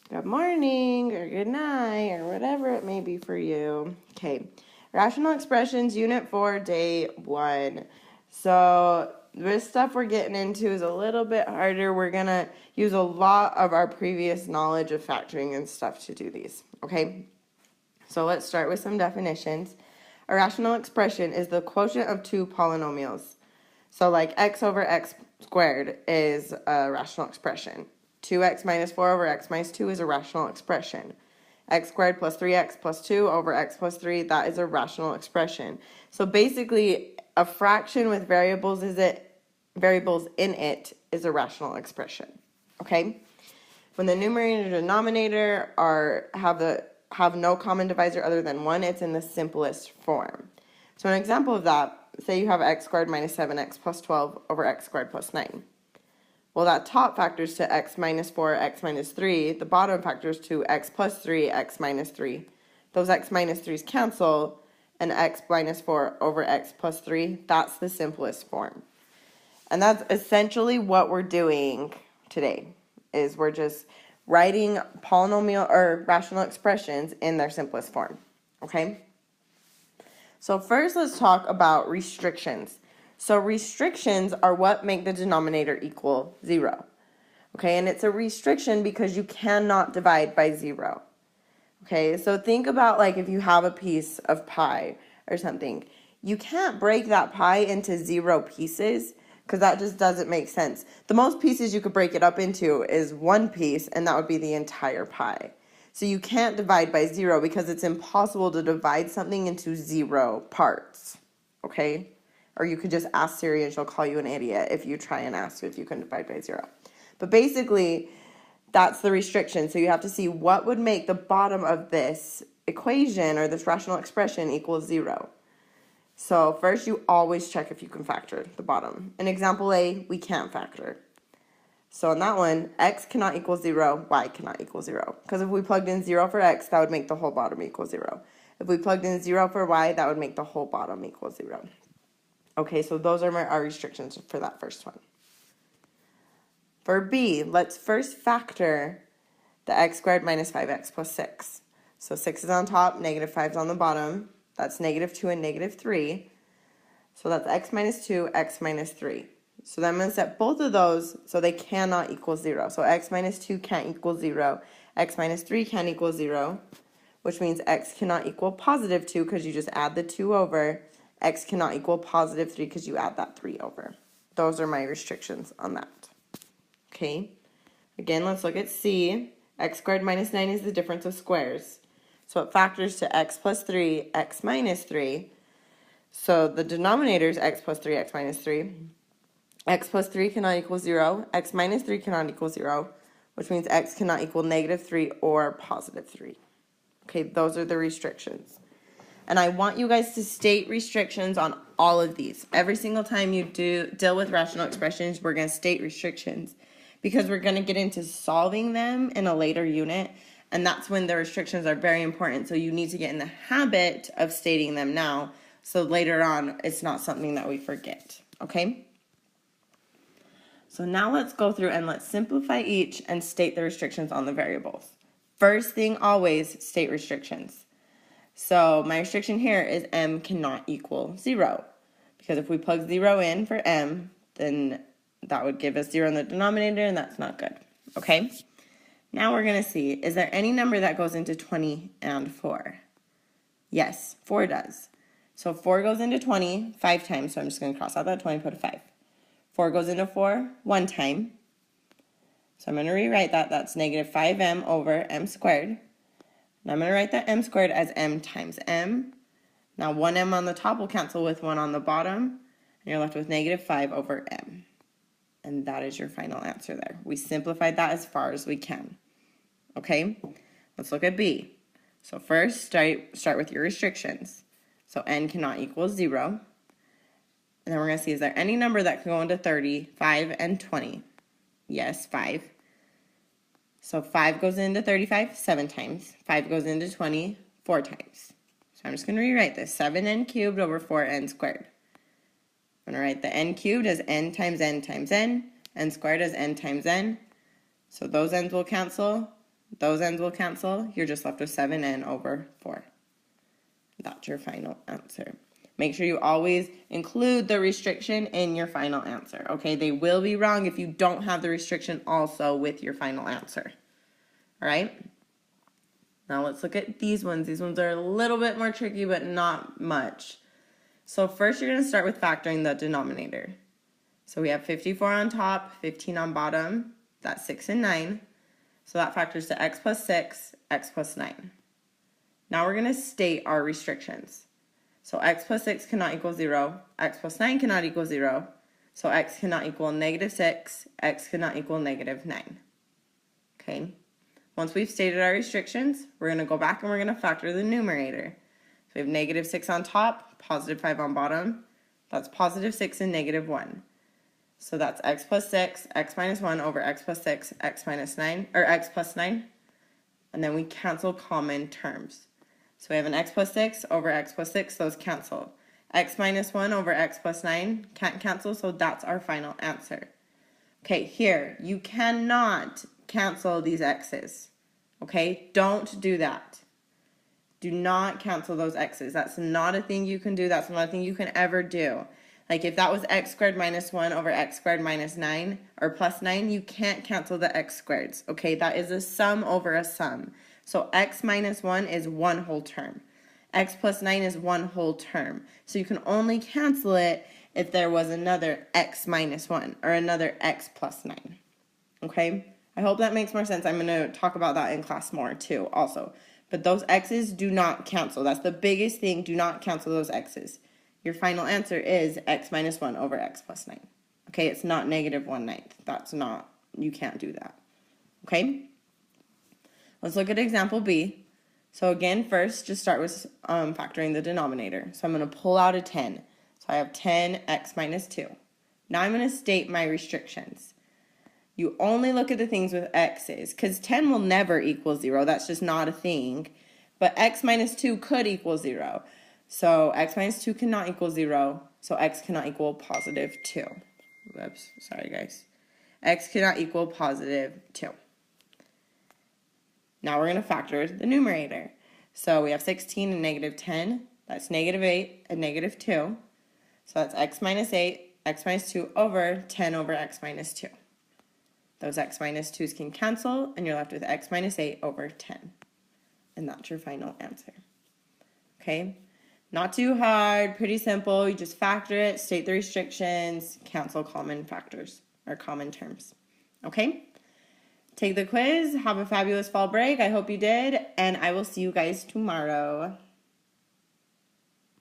Good morning or good night or whatever it may be for you. Okay, rational expressions, unit 4, day 1. So this stuff we're getting into is a little bit harder. We're going to use a lot of our previous knowledge of factoring and stuff to do these. Okay, so let's start with some definitions. A rational expression is the quotient of two polynomials. So like x over x squared is a rational expression. 2x minus 4 over x minus 2 is a rational expression. X squared plus 3x plus 2 over x plus 3, that is a rational expression. So basically, a fraction with variables in it is a rational expression. Okay? When the numerator and denominator have no common divisor other than 1, it's in the simplest form. So an example of that, say you have x squared minus 7x plus 12 over x squared plus 9. Well, that top factors to x minus 4, x minus 3. The bottom factors to x plus 3, x minus 3. Those x minus 3's cancel, and x minus 4 over x plus 3, that's the simplest form. And that's essentially what we're doing today, is we're just writing polynomial or rational expressions in their simplest form, okay? So first, let's talk about restrictions. So restrictions are what make the denominator equal 0. Okay, and it's a restriction because you cannot divide by 0. Okay, so think about like if you have a piece of pie or something. You can't break that pie into 0 pieces because that just doesn't make sense. The most pieces you could break it up into is 1 piece, and that would be the entire pie. So you can't divide by 0 because it's impossible to divide something into 0 parts, okay? Or you could just ask Siri and she'll call you an idiot if you try and ask if you can divide by 0. But basically, that's the restriction. So you have to see what would make the bottom of this equation or this rational expression equal 0. So first, you always check if you can factor the bottom. In example A, we can't factor. So in that one, x cannot equal 0, y cannot equal 0. Because if we plugged in 0 for x, that would make the whole bottom equal 0. If we plugged in 0 for y, that would make the whole bottom equal 0. Okay, so those are our restrictions for that first one. For b, let's first factor the x squared minus 5x plus 6. So 6 is on top, negative 5 is on the bottom. That's negative 2 and negative 3. So that's x minus 2, x minus 3. So then I'm going to set both of those so they cannot equal 0. So x minus 2 can't equal 0. X minus 3 can't equal 0, which means x cannot equal positive 2 because you just add the 2 over. X cannot equal positive 3 because you add that 3 over. Those are my restrictions on that. Okay, again, let's look at C. X squared minus 9 is the difference of squares. So it factors to x plus 3, x minus 3. So the denominator is x plus 3, x minus 3. X plus 3 cannot equal 0. X minus 3 cannot equal 0, which means x cannot equal negative 3 or positive 3. Okay, those are the restrictions. And I want you guys to state restrictions on all of these. Every single time you deal with rational expressions, we're going to state restrictions because we're going to get into solving them in a later unit. And that's when the restrictions are very important. So you need to get in the habit of stating them now. So later on, it's not something that we forget. Okay? So now let's go through and let's simplify each and state the restrictions on the variables. First thing always, state restrictions. So my restriction here is m cannot equal 0. Because if we plug 0 in for m, then that would give us 0 in the denominator, and that's not good. Okay? Now we're going to see, is there any number that goes into 20 and 4? Yes, 4 does. So 4 goes into 20 5 times, so I'm just going to cross out that 20, put a 5. 4 goes into 4 1 time. So I'm going to rewrite that. That's negative 5m over m squared. And I'm going to write that m squared as m times m. Now 1m on the top will cancel with 1 on the bottom. And you're left with negative 5 over m. And that is your final answer there. We simplified that as far as we can. Okay? Let's look at b. So first, start with your restrictions. So n cannot equal 0. And then we're going to see, is there any number that can go into 30, 5, and 20? Yes, 5. So 5 goes into 35 7 times. 5 goes into 20 4 times. So I'm just going to rewrite this. 7n cubed over 4n squared. I'm going to write the n cubed as n times n times n squared as n times n. So those n's will cancel. Those n's will cancel. You're just left with 7n over 4. That's your final answer. Make sure you always include the restriction in your final answer, okay? They will be wrong if you don't have the restriction also with your final answer, all right? Now let's look at these ones. These ones are a little bit more tricky, but not much. So first you're going to start with factoring the denominator. So we have 54 on top, 15 on bottom. That's 6 and 9. So that factors to x plus 6, x plus 9. Now we're going to state our restrictions. So x plus 6 cannot equal 0, x plus 9 cannot equal 0, so x cannot equal negative 6, x cannot equal negative 9. Okay? Once we've stated our restrictions, we're going to go back and we're going to factor the numerator. So we have negative 6 on top, positive 5 on bottom. That's positive 6 and negative 1. So that's x plus 6, x minus 1 over x plus 6, x minus 9, or x plus 9. And then we cancel common terms. So we have an x plus 6 over x plus 6, those cancel. X minus 1 over x plus 9 can't cancel, so that's our final answer. Okay, here, you cannot cancel these x's. Okay, don't do that. Do not cancel those x's. That's not a thing you can do. That's not a thing you can ever do. Like if that was x squared minus 1 over x squared minus 9 or plus 9, you can't cancel the x squareds. Okay, that is a sum over a sum. So x minus 1 is one whole term. X plus 9 is one whole term. So you can only cancel it if there was another x minus 1 or another x plus 9. Okay? I hope that makes more sense. I'm going to talk about that in class more too also. But those x's do not cancel. That's the biggest thing. Do not cancel those x's. Your final answer is x minus 1 over x plus 9. Okay? It's not negative 1/9. That's not, you can't do that. Okay? Let's look at example B. So again, first, just start with factoring the denominator. So I'm going to pull out a 10. So I have 10x minus 2. Now I'm going to state my restrictions. You only look at the things with x's, because 10 will never equal 0. That's just not a thing. But x minus 2 could equal 0. So x minus 2 cannot equal 0. So x cannot equal positive 2. Whoops, sorry guys. X cannot equal positive 2. Now we're going to factor the numerator. So we have 16 and negative 10. That's negative 8 and negative 2. So that's x minus 8, x minus 2 over 10 over x minus 2. Those x minus 2's can cancel, and you're left with x minus 8 over 10. And that's your final answer. Okay? Not too hard, pretty simple. You just factor it, state the restrictions, cancel common factors or common terms. Okay? Take the quiz. Have a fabulous fall break. I hope you did. And I will see you guys tomorrow.